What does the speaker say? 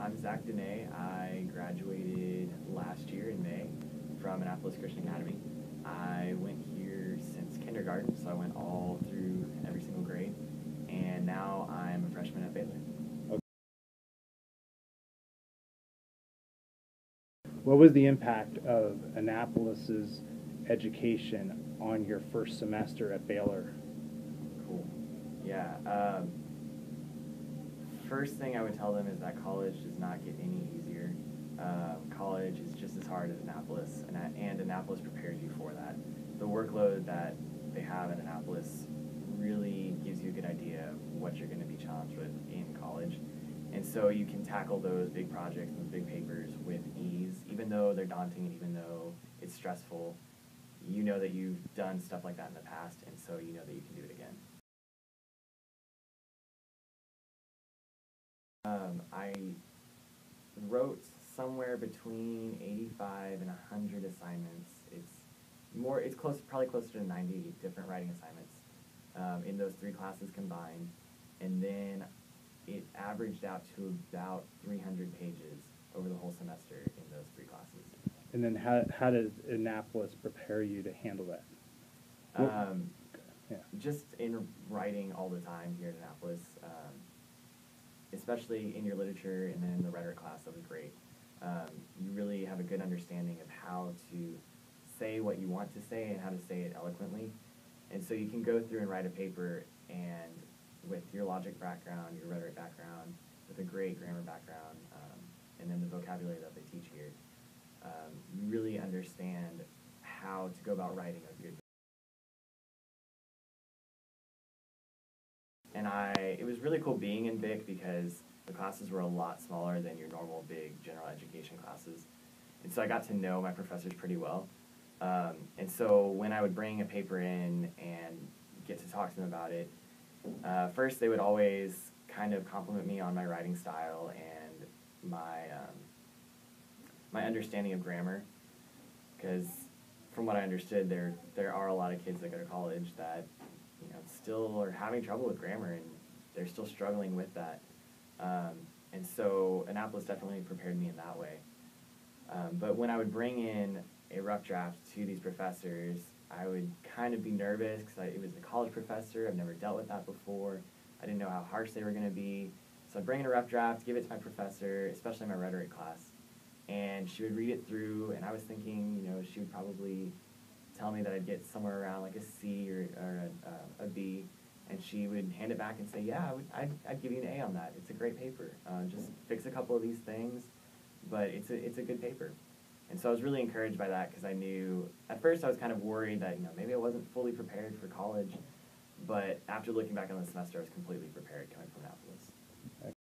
I'm Zach Denais. I graduated last year in May from Annapolis Christian Academy. I went here since kindergarten, so I went all through every single grade, and now I'm a freshman at Baylor. What was the impact of Annapolis's education on your first semester at Baylor? Cool. Yeah. First thing I would tell them is that college does not get any easier. College is just as hard as Annapolis, and Annapolis prepares you for that. The workload that they have at Annapolis really gives you a good idea of what you're going to be challenged with in college. And so you can tackle those big projects and those big papers with ease, even though they're daunting and even though it's stressful. You know that you've done stuff like that in the past, and so you know that you can do it again. I wrote somewhere between 85 and 100 assignments. It's probably closer to 90 different writing assignments in those three classes combined, and then it averaged out to about 300 pages over the whole semester in those three classes. And then how did Annapolis prepare you to handle that? Just in writing all the time here at Annapolis, especially in your literature and then in the rhetoric class, that was great. You really have a good understanding of how to say what you want to say and how to say it eloquently. And so you can go through and write a paper, and with your logic background, your rhetoric background, with a great grammar background, and then the vocabulary that they teach here, you really understand how to go about writing a good. And it was really cool being in BIC because the classes were a lot smaller than your normal big general education classes. And so I got to know my professors pretty well. And so when I would bring a paper in and get to talk to them about it, first they would always kind of compliment me on my writing style and my understanding of grammar, because from what I understood, there are a lot of kids that go to college that still are having trouble with grammar, and they're still struggling with that. And so Annapolis definitely prepared me in that way. But when I would bring in a rough draft to these professors, I would kind of be nervous because it was a college professor. I've never dealt with that before. I didn't know how harsh they were going to be. So I'd bring in a rough draft, give it to my professor, especially my rhetoric class, and she would read it through, and I was thinking, she would probably tell me that I'd get somewhere around like a C or a B, and she would hand it back and say, yeah, I'd give you an A on that. It's a great paper. Just fix a couple of these things, but it's a good paper. And so I was really encouraged by that because I knew, at first I was kind of worried that maybe I wasn't fully prepared for college, but after looking back on the semester, I was completely prepared coming from Annapolis.